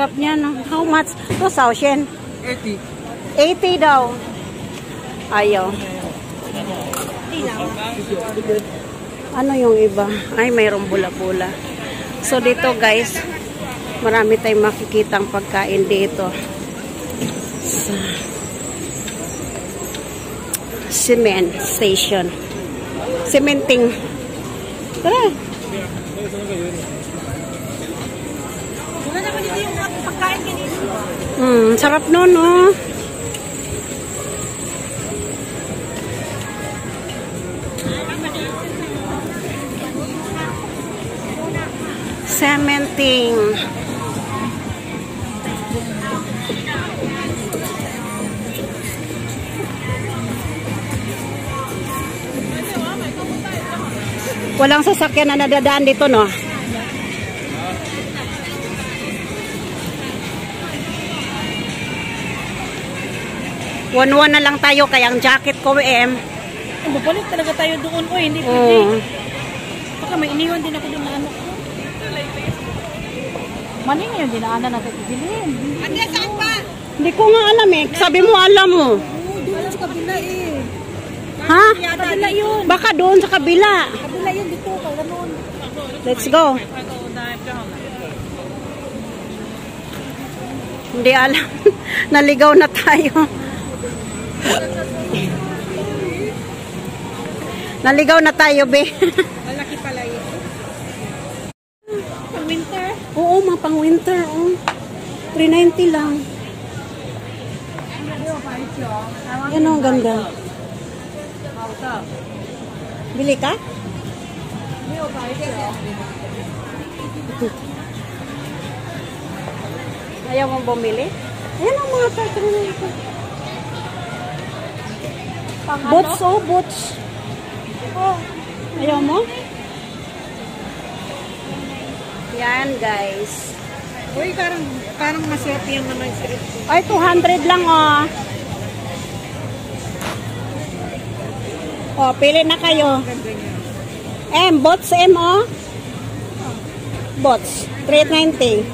sarap niyan. How much? 2,000? 80. 80 daw. Ayaw. Ano yung iba? Ay, mayroong bula-bula. So, dito guys, marami tayong makikitang pagkain dito. Sa cement station. Cementing. Tara. Wala naman dito yung pagkain ganito. Sarap nun, no? Cementing. Walang sasakyan na nadadaan dito, no? One-one na lang tayo, kaya ang jacket ko, Mabalik talaga tayo doon. Uy, hindi pwede. Baka may iniwan din ako doon na ano. Maning yung dinaanan natin ibilin. Ate, saan pa? Hindi ko nga alam eh. Sabi mo alam mo. Doon sa kabila eh. Ha? Kabila yun. Baka doon sa kabila. Kabila yun dito. Ganun. Let's go. Hindi alam. Naligaw na tayo. Naligaw na tayo, be. Malaki pala yun. Pang winter? Oo, mga pang winter. Oh. 390 lang. Yan ang ganda. Bili ka? Ayaw mong bumili? Ayan ang mga pattern nito. Boots, oh, boots. Oh, ayaw mo? Yan, guys. Uy, parang masarap yung naman strip. Ay, 200 lang, oh. Oh, pili na kayo. Bots, oh. Bots, 390.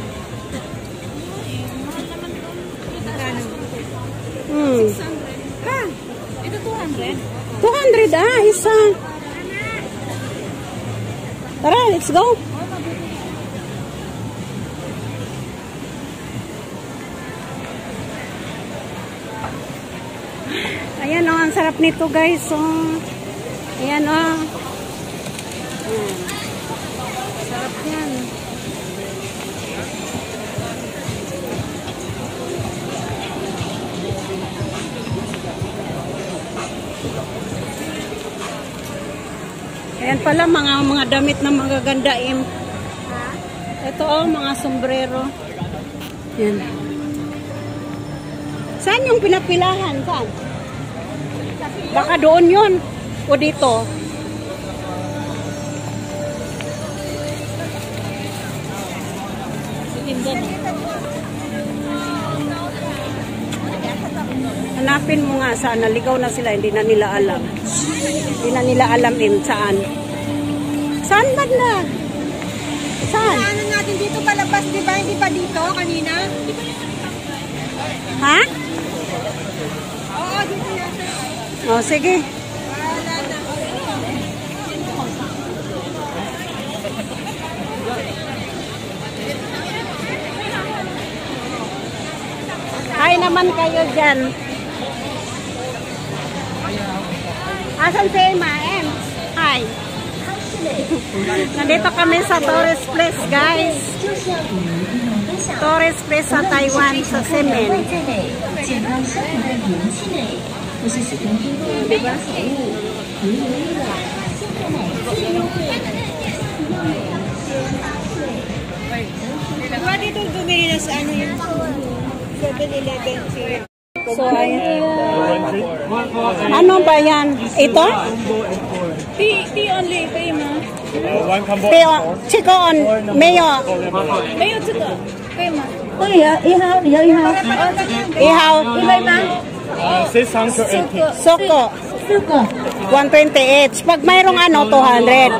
Ha? Ito 200? 200, isa. Tara, let's go. Ayan, oh, ang sarap nito, guys. Oh. Ayan, oh. Ayan. Sarap yan. Ayan pala, mga damit na magaganda. Ito, oh, mga sombrero. Ayan. Saan yung pinapilahan? Saan? Baka doon yun. O dito. Hanapin mo nga saan. Naligaw na sila. Hindi na nila alam. Hindi na nila alam saan. Saan ba na? Saan? Ano natin dito palabas, di ba? Hindi pa dito kanina? Ha? Oo, dito yata. O, sige. Wala na. Hi naman kayo dyan. Asan si Emma? Hi. Nandito kami sa tourist place, guys. Tourist place sa Taiwan, sa Ximen. Diba? Diba dito bumili na sa ano yung 7-Eleven siya? So, ayan. Ano ba yan? Ito? Tea only, pay mo. One combo. Chico on mayo. Mayo chico. Pay mo. Oh, yeah. Ihaw. Ihaw. Ibay ba? 680. Soko. 120 each. Pag mayroong ano, 200.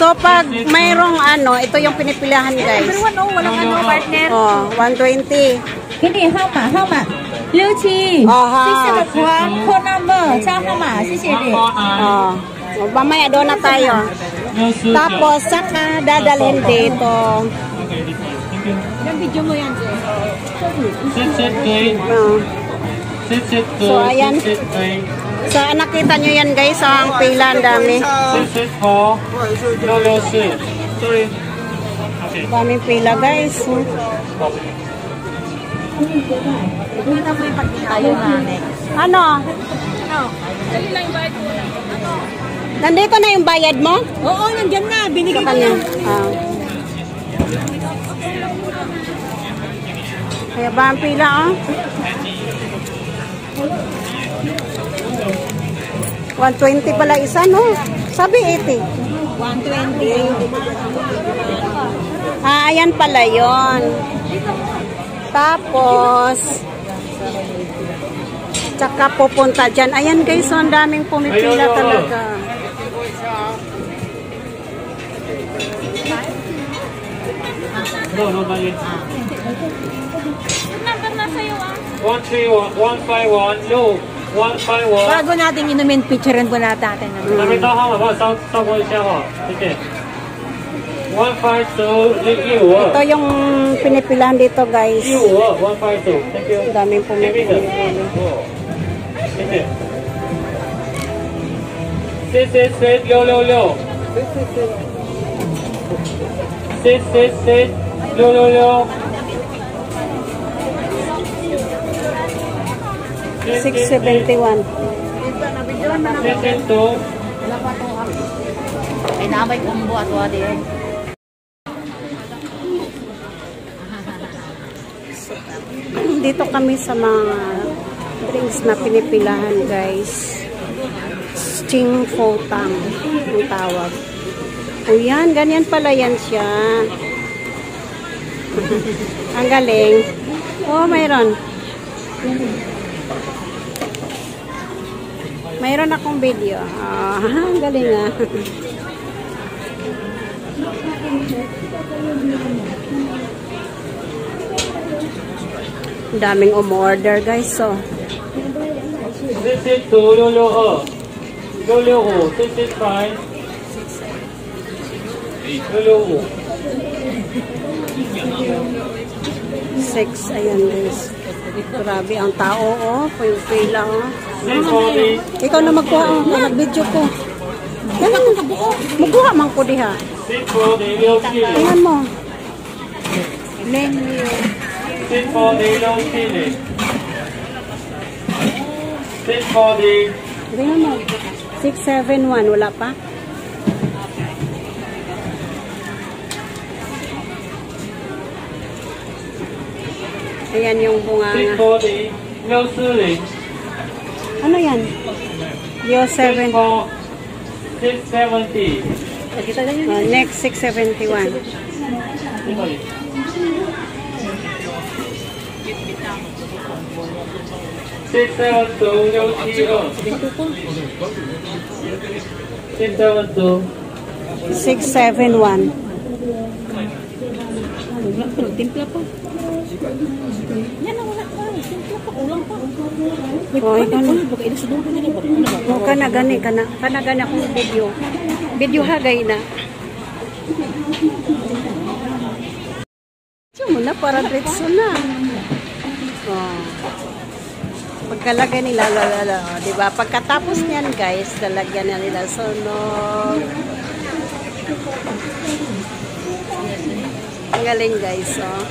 So, pag mayroong ano, ito yung pinipilahan, guys. Number 1, oh, walang ano, partner. Oh, 120. 给你号码67 Aha. 4 code number 加号码谢谢你 Oh. O, mamaya doon na tayo. Tapos, saka dadalhin dito. yung video mo yan Oh. So, ayan. So, nakita nyo yan, guys. Ang pila, ang dami. Daming pila, guys. Kita mo yung pagkitayo na next Ano? dali lang yung bayad ko Nandito na yung bayad mo? oo nandyan na binigay ko Kanya. na Kaya ba ang pila, oh? 120 pala isa, no? Sabi 80. 120 Ayan pala yon. Tapos, tsaka pupunta dyan. Ayan, guys, so ang daming pumipila talaga. No, no, not yet. number na sa'yo 151, no, 151. bago natin inumin picturean po natin 那边到号码帮我照过一下哈，谢谢。152 Ito yung pinipilahan dito, guys. 152 ，thank you。 Ang daming pumipila. 谢谢。666 666 666 671. 662 ay namay kumbo at wadi Dito kami sa mga drinks na pinipilahan, guys. Sting Fotang ang tawag. O yan, ganyan pala yan siya. Ang galing. Oh, mayroon. Mayroon akong video. Ah, ang galing ah. Daming umorder, guys. So, 662 662 665 665 6. Ayan, guys. Grabe ang tao, oh. Pila, oh. 640 Ikaw na magkuha, oh. Nag-video ko. Yan, magkuha man ko diha. 640 Tingnan mo. 640 Tingnan mo. 671. Wala pa? Ayan yung bunga. 640 640 Ano yan? Yo 7. 670 Next 671. 672 672 671. timpla pa yan ang wala pa timpla pa ulang pa Oh, ikaw na. baka ilusunod ko na ba Oh, kana gani akong video. Video hagay na. Mo na para diretso na. Oh. Pagkalagay nila, oh, di ba? Pagkatapos niyan, guys, lalagyan na nila sunog. Ang galing, guys, oh.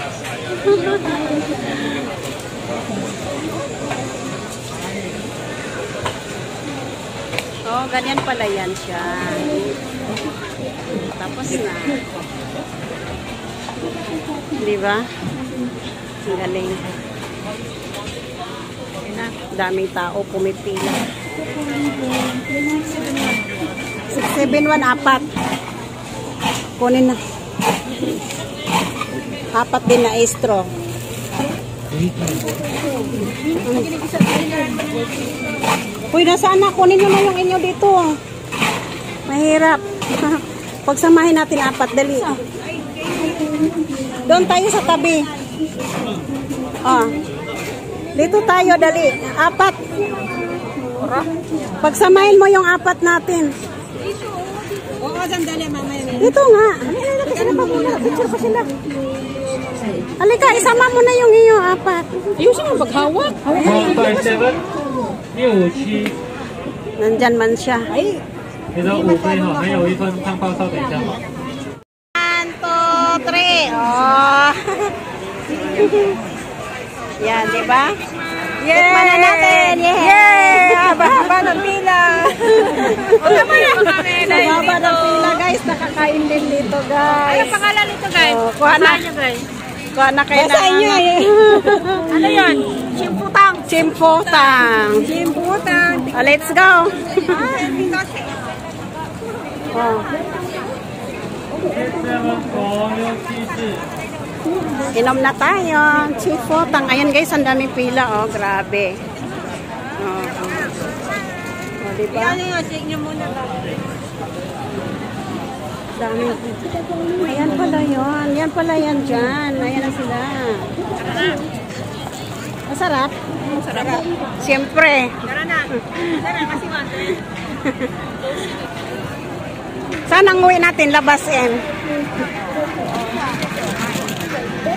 Oh, ganyan pala yan siya. Tapos na. Di ba? Ang galing. Daming tao pumipila. 671, apat. Kunin na. Apat din na straw. Uy, nasaan na? Kunin nyo na yung inyo dito. Mahirap. Pagsamahin natin 4, dali. Doon tayo sa tabi. Oh. Dito tayo, dali. 4. Pagsamahin mo yung 4 natin. Oo, sandali mamaya. Dito nga. Picture pa sila. Halika, isama mo na yung iyo 4. Ayusin mo maghawak. 157 67， Nandyan man siya. 你的5杯哈，还有一份汤包，稍等一下。 1, 2, 3. Oh. Yan, di ba? Tikman na natin. Yay! Haba-haba ng pila. Haba ng pila, guys. Nakakain din dito, guys. Ano pangalan nito, guys? Oh, kuha na. guys. Kuha na kayo Basa inyo na. Ano yun? Chimputang. Chimpotang. Chimputang. Oh, let's go. Oh. 67 Inom na tayo. Chimpotang. Ayan, guys. Ang daming pila. Oh, grabe. Oh, oh. Oh, diba? Shake nyo muna lang. Daming. Ayan pala yun. Yan pala yan dyan. Ayan na sila. Masarap? Sarap. Siyempre. Tara na. Tara, kasi Saan ang uwi natin? Labasin.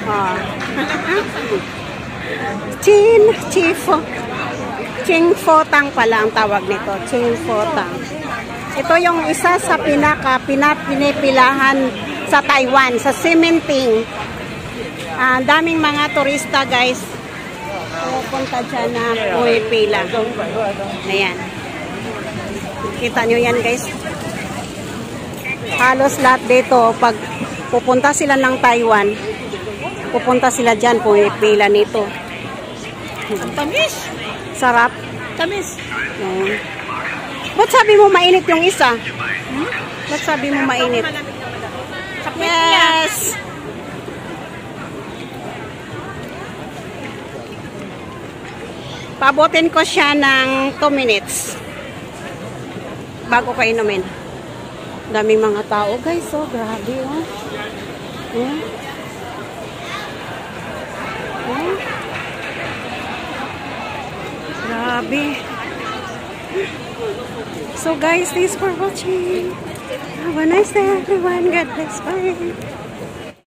Oh. Chingfotang pala ang tawag nito. Chingfotang. Ito yung isa sa pinipilahan sa Taiwan, sa cementing. Daming mga turista, guys. Pupunta dyan na pumipila. Ayan. Kita nyo yan, guys. Halos lahat dito, pag pupunta sila ng Taiwan, pupunta sila dyan, pumipila nito. Tamis. Sarap. Tamis. Ba't sabi mo mainit yung isa? Ba't sabi mo mainit? Yes! Pabutin ko siya ng 2 minutes bago ko inumin. Daming mga tao, guys. Oh, grabe, oh. Grabe. So, guys, thanks for watching. Have a nice day, everyone. God bless. Bye.